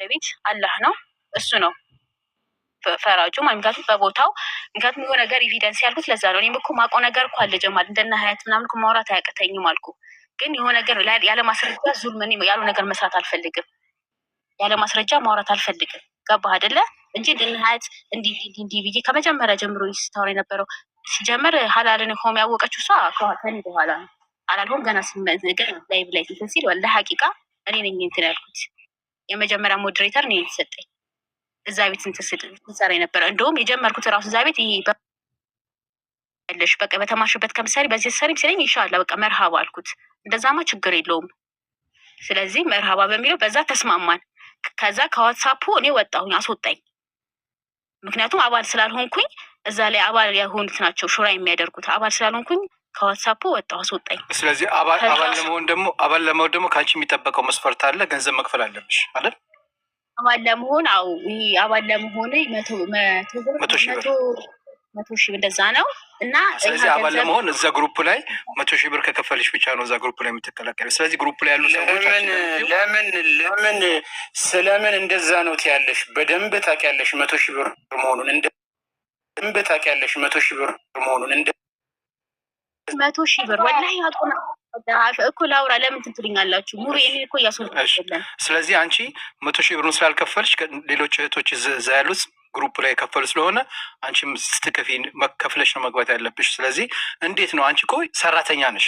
ለቤት አላህ ነው እሱ ነው ፈራጁ ምክንያቱም በቦታው ምክንያቱም የሆነ ነገር ኤቪደንስ ያልኩት ለዛ ነው። እኔም እኮ ማውቀው ነገር እኮ አለ ጀማል እንደነ ሀያት ምናምን እኮ ማውራት አያቅተኝም አልኩ። ግን የሆነ ነገር ያለ ማስረጃ ዙልም ያሉ ነገር መስራት አልፈልግም። ያለ ማስረጃ ማውራት አልፈልግም። ገባህ አይደለ? እንጂ እንደነ ሀያት እንዲህ ብዬ ከመጀመሪያ ጀምሮ ስታወራ የነበረው ሲጀምር ሀላልን ሆም ያወቀችው እሷ ከኔ በኋላ ነው። አላልሆም ገና ገና ላይቭ ላይ ሲል ወላሂ ሀቂቃ እኔ ነኝ እንትን ያልኩት የመጀመሪያ ሞዴሬተር እኔ የተሰጠኝ እዛ ቤት ስንትሰራ የነበረ እንደውም የጀመርኩት ራሱ እዛ ቤት ይሄ ያለሽ በቃ በተማሽበት ከምሳሌ በዚህ ሰሪ ሲለኝ ይሻላል በቃ መርሃባ አልኩት። እንደዛማ ችግር የለውም። ስለዚህ መርሃባ በሚለው በዛ ተስማማን። ከዛ ከዋትሳፑ እኔ ወጣሁኝ፣ አስወጣኝ። ምክንያቱም አባል ስላልሆንኩኝ እዛ ላይ አባል የሆኑት ናቸው ሹራ የሚያደርጉት። አባል ስላልሆንኩኝ ከዋትሳፑ ወጣሁ፣ አስወጣኝ። ስለዚህ አባል ለመሆን ደግሞ ከአንቺ የሚጠበቀው መስፈርት አለ፣ ገንዘብ መክፈል አለብሽ አይደል? አባል ለመሆን አባል ለመሆን 100,000 እንደዛ ነው። እና ስለዚህ አባል ለመሆን እዛ ግሩፕ ላይ 100,000 ብር ከከፈልሽ ብቻ ነው እዛ ግሩፕ ላይ የምትቀላቀለው። ስለዚህ ግሩፕ ላይ ያሉ ሰዎች ስለምን እንደዛ ነው ትያለሽ? በደንብ ታውቂያለሽ 100,000 ብር መሆኑን በደንብ ታውቂያለሽ 100,000 ብር መሆኑን 100,000 ብር ወላሂ አቆና እኮ ላውራ ለምን ትትልኛላችሁ? ሙሪ እኔ እኮ እያስወጣለን። ስለዚህ አንቺ 100,000 ብሩን ስላልከፈልሽ ሌሎች እህቶች እዛ ያሉት ግሩፕ ላይ የከፈሉ ስለሆነ አንቺም ስትከፊ ከፍለሽ ነው መግባት ያለብሽ። ስለዚህ እንዴት ነው አንቺ እኮ ሰራተኛ ነሽ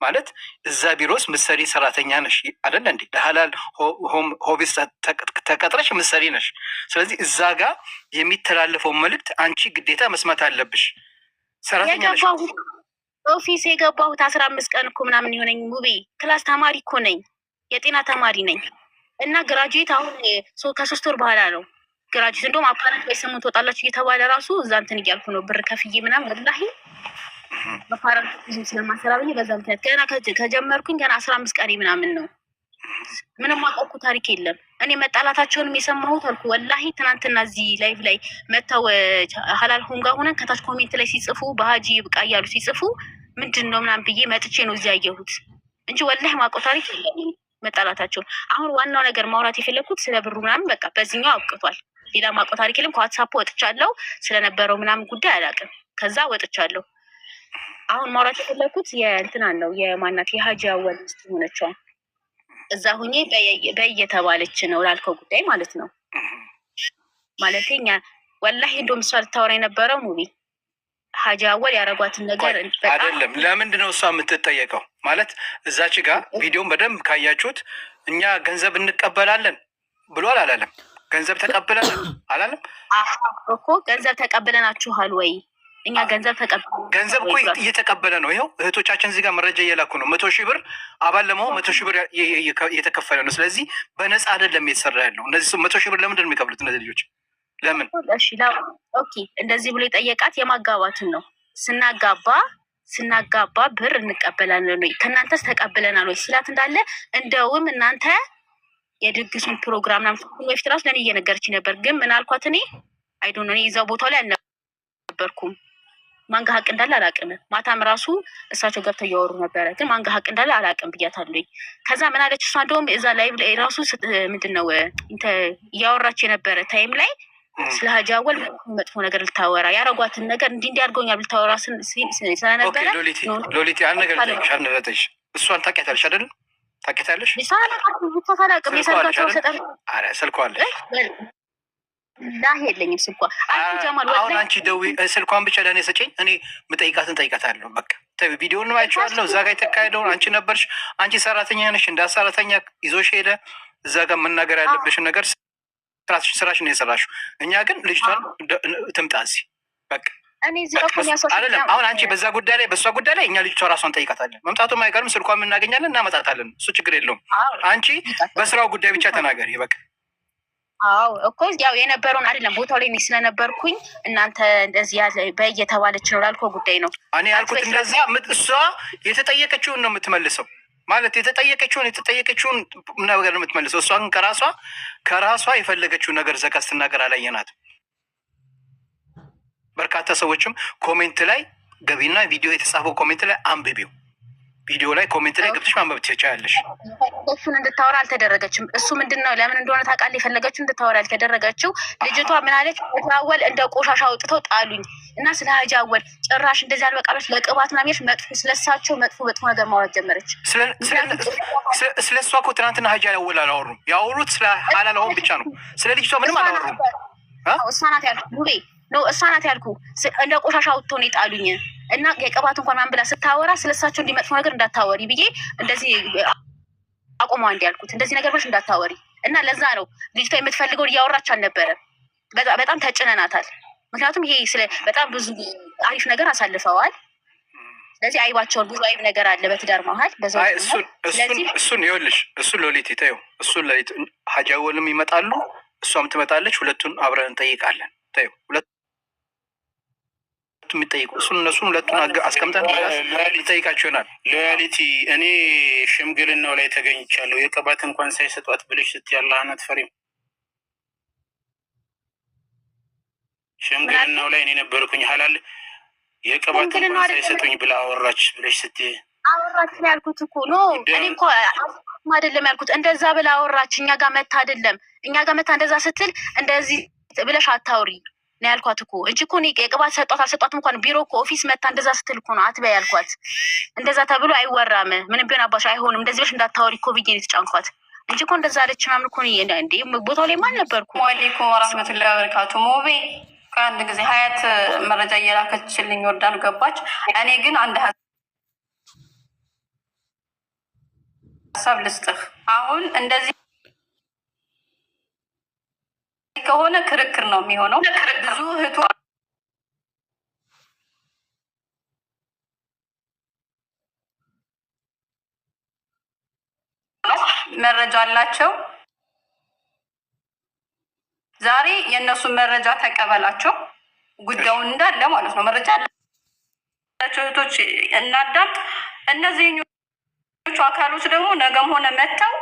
ማለት እዛ ቢሮስ ምሰሪ ሰራተኛ ነሽ አይደለ እንዴ? ለሀላል ሆቢስ ተቀጥረሽ ምሰሪ ነሽ። ስለዚህ እዛ ጋር የሚተላለፈው መልእክት አንቺ ግዴታ መስማት አለብሽ። ሰራተኛ ነሽ። ኦፊስ የገባሁት 15 ቀን እኮ ምናምን የሆነኝ ሙቤ ክላስ ተማሪ እኮ ነኝ፣ የጤና ተማሪ ነኝ። እና ግራጁዌት አሁን ከ3 ወር በኋላ ነው ግራጁዌት። እንደውም አፓራት ላይ ስሙን ትወጣላችሁ እየተባለ ራሱ እዛ እንትን እያልኩ ነው ብር ከፍዬ ምናምን ወላሂ በፓራት ብዙ ስለማሰራ ብዬ በዛ ምክንያት ገና ከጀመርኩኝ ገና 15 ቀን ምናምን ነው። ምንም አውቀው ታሪክ የለም። እኔ መጣላታቸውንም የሰማሁት አልኩ ወላሂ ትናንትና እዚህ ላይቭ ላይ መተው ሀላል ሆም ጋር ሆነን ከታች ኮሜንት ላይ ሲጽፉ በሀጂ ብቃ እያሉ ሲጽፉ ምንድን ነው ምናምን ብዬ መጥቼ ነው እዚህ ያየሁት እንጂ ወላሂ ማውቀው ታሪክ የለም መጣላታቸው። አሁን ዋናው ነገር ማውራት የፈለግኩት ስለ ብሩ ምናምን በቃ በዚህኛው አብቅቷል። ሌላ ማውቀው ታሪክ የለም። ከዋትሳፕ ወጥቻለሁ፣ ስለነበረው ምናምን ጉዳይ አላውቅም። ከዛ ወጥቻለሁ። አሁን ማውራት የፈለግኩት የእንትናን ነው የማናት የሀጂ አወል ሚስት ሆነችው እዛ ሁኜ በየተባለች ነው ላልከው ጉዳይ ማለት ነው። ማለቴኛ ወላሂ እንደውም እሷ ልታወራ የነበረው ሙቢ ሀጂ አወል ያረጓትን ነገር አይደለም። ለምንድን ነው እሷ የምትጠየቀው? ማለት እዛች ጋር ቪዲዮን በደንብ ካያችሁት እኛ ገንዘብ እንቀበላለን ብሏል አላለም? ገንዘብ ተቀብለን አላለም እኮ። ገንዘብ ተቀብለናችኋል ወይ? እኛ ገንዘብ እኮ እየተቀበለ ነው። ይኸው እህቶቻችን እዚህ ጋር መረጃ እየላኩ ነው። 100,000 ብር አባል ለመሆን 100,000 ብር እየተከፈለ ነው። ስለዚህ በነፃ አይደለም እየተሰራ ያለው። እነዚህ 100,000 ብር ለምንድን ነው የሚቀብሉት እነዚህ ልጆች? ለምን? ኦኬ እንደዚህ ብሎ የጠየቃት የማጋባትን ነው። ስናጋባ ብር እንቀበላለን ወይ ከእናንተስ ተቀብለናል ወይ ሲላት እንዳለ እንደውም እናንተ የድግሱን ፕሮግራም ናም በፊት ራሱ ለእኔ እየነገረች ነበር። ግን ምን አልኳት እኔ አይዶን እኔ እዛው ቦታው ላይ አልነበርኩም። ማንጋ ሀቅ እንዳለ አላቅም። ማታም ራሱ እሳቸው ገብተው እያወሩ ነበረ። ግን ማንጋ ሀቅ እንዳለ አላቅም ብያታለኝ። ከዛ ምን አለች እሷ እንደውም እዛ ላይ ራሱ ምንድን ነው እያወራች የነበረ ታይም ላይ ስለ ሀጂ አወል መጥፎ ነገር ልታወራ ያረጓትን ነገር እንዲህ አድርገውኛል ልታወራ ስለነበረ ሎሊቲ አንድ ነገር ልጠይቅሽ። እሷን ታውቂያታለሽ አይደል? ታውቂያታለሽ? ስልኳን የለኝም ስልኳ። አሁን አንቺ ደዊ ስልኳን ብቻ ለእኔ ሰጪኝ፣ እኔ ምጠይቃትን ጠይቃታለሁ። በቃ ቪዲዮን አይቼዋለሁ። እዛ ጋር የተካሄደውን አንቺ ነበርሽ። አንቺ ሰራተኛ ነሽ። እንደ ሰራተኛ ይዞሽ ሄደ። እዛ ጋር መናገር ያለብሽን ነገር ስራሽ ነው የሰራሽው። እኛ ግን ልጅቷን ትምጣ እዚህ በቃ አይደለም። አሁን አንቺ በዛ ጉዳይ ላይ በእሷ ጉዳይ ላይ እኛ ልጅቷ ራሷን ጠይቃታለን። መምጣቱም አይቀርም። ስልኳን እናገኛለን፣ እናመጣታለን። እሱ ችግር የለውም። አንቺ በስራው ጉዳይ ብቻ ተናገሪ በቃ። አዎ እኮ ያው የነበረውን አይደለም ቦታው ላይ ስለነበርኩኝ እናንተ እንደዚህ ያለ በየተባለች ነው ላልከው ጉዳይ ነው እኔ ያልኩት። እንደዛ እሷ የተጠየቀችውን ነው የምትመልሰው ማለት የተጠየቀችውን ነገር ነው የምትመልሰው። እሷ ግን ከራሷ የፈለገችውን ነገር ዘጋ ስትናገር አላየናትም። በርካታ ሰዎችም ኮሜንት ላይ ገቢና ቪዲዮ የተጻፈው ኮሜንት ላይ አንብቢው ቪዲዮ ላይ ኮሜንት ላይ ገብተሽ ማንበብ ትችያለሽ። እሱን እንድታወራ አልተደረገችም። እሱ ምንድን ነው ለምን እንደሆነ ታውቃለህ? የፈለገችው እንድታወራ ያልተደረገችው ልጅቷ ምን አለች? አወል እንደ ቆሻሻ አውጥተው ጣሉኝ እና ስለ ሀጂ አወል ጭራሽ እንደዚህ አልበቃለች ለቅባት ምናምን መጥፎ ስለሳቸው መጥፎ ነገር ማውራት ጀመረች። ስለ እሷ እኮ ትናንትና ሀጂ አወል አላወሩም። ያወሩት ስለ ሀላላውን ብቻ ነው። ስለ ልጅቷ ምንም አላወሩም። እሷ ናት ያልኩህ ሙቤ ነው። እሷ ናት ያልኩህ እንደ ቆሻሻ አውጥተው ነው የጣሉኝ እና የቅባት እንኳን ማን ብላ ስታወራ ስለሳቸው እንዲመጥፎ ነገር እንዳታወሪ ብዬ እንደዚህ አቆማ እንዲ ያልኩት እንደዚህ ነገር ብለሽ እንዳታወሪ እና ለዛ ነው ልጅቷ የምትፈልገውን እያወራች አልነበረም። በጣም ተጭነናታል። ምክንያቱም ይሄ በጣም ብዙ አሪፍ ነገር አሳልፈዋል። ስለዚህ አይባቸውን ብዙ አይብ ነገር አለ በትዳር መሀል። እሱን ይኸውልሽ እሱን ሎሊት ይታየው እሱን ሎሊት ሀጂ አወልም ይመጣሉ፣ እሷም ትመጣለች። ሁለቱን አብረን እንጠይቃለን። ታየው ሁለቱም የሚጠይቁ እነሱን ሁለቱን አስቀምጠን እንጠይቃቸው ይሆናል። ሎያሊቲ እኔ ሽምግልናው ላይ ተገኝቻለሁ። የቅባት እንኳን ሳይሰጧት ብለሽ ስትያለ አናት ፈሪም ሽምግልናው ላይ እኔ ነበርኩኝ። ሀላል የቅባት እንኳን ሳይሰጡኝ ብላ አወራች ብለሽ ስትይ አወራች ነው ያልኩት እኮ ኖ እኔ እኮ አይደለም ያልኩት። እንደዛ ብላ አወራች። እኛ ጋር መታ አይደለም እኛ ጋር መታ እንደዛ ስትል እንደዚህ ብለሽ አታውሪ ነው ያልኳት እኮ እንጂ እኮ እኔ የቅባት ሰጧት አልሰጧትም እንኳን ቢሮ እኮ ኦፊስ መታ እንደዛ ስትል እኮ ነው አትበይ ያልኳት። እንደዛ ተብሎ አይወራም። ምንም ቢሆን አባሽ አይሆንም እንደዚህ ብለሽ እንዳታወሪ እኮ ብዬ ነው የተጫንኳት እንጂ እኮ እንደዛ አለች ምናምን እኮ እንዴ ቦታው ላይ ማን ነበርኩ። ወአለይኩም ወራህመቱላሂ ወበረካቱ። ሞቤ ከአንድ ጊዜ ሀያት መረጃ እየላከችልኝ ወርዳን ገባች። እኔ ግን አንድ ሀሳብ ልስጥህ። አሁን እንደዚህ ከሆነ ክርክር ነው የሚሆነው። ብዙ እህቷ መረጃ አላቸው። ዛሬ የእነሱን መረጃ ተቀበላቸው። ጉዳዩን እንዳለ ማለት ነው። መረጃ ያላቸው እህቶች እናዳምጥ። እነዚህኞቹ አካሎች ደግሞ ነገም ሆነ መጥተው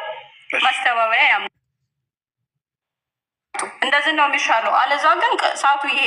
ማስተባበያ ያምጡ። እንደዚህ ነው የሚሻለው። አለዛ ግን ሰዓቱ ይሄ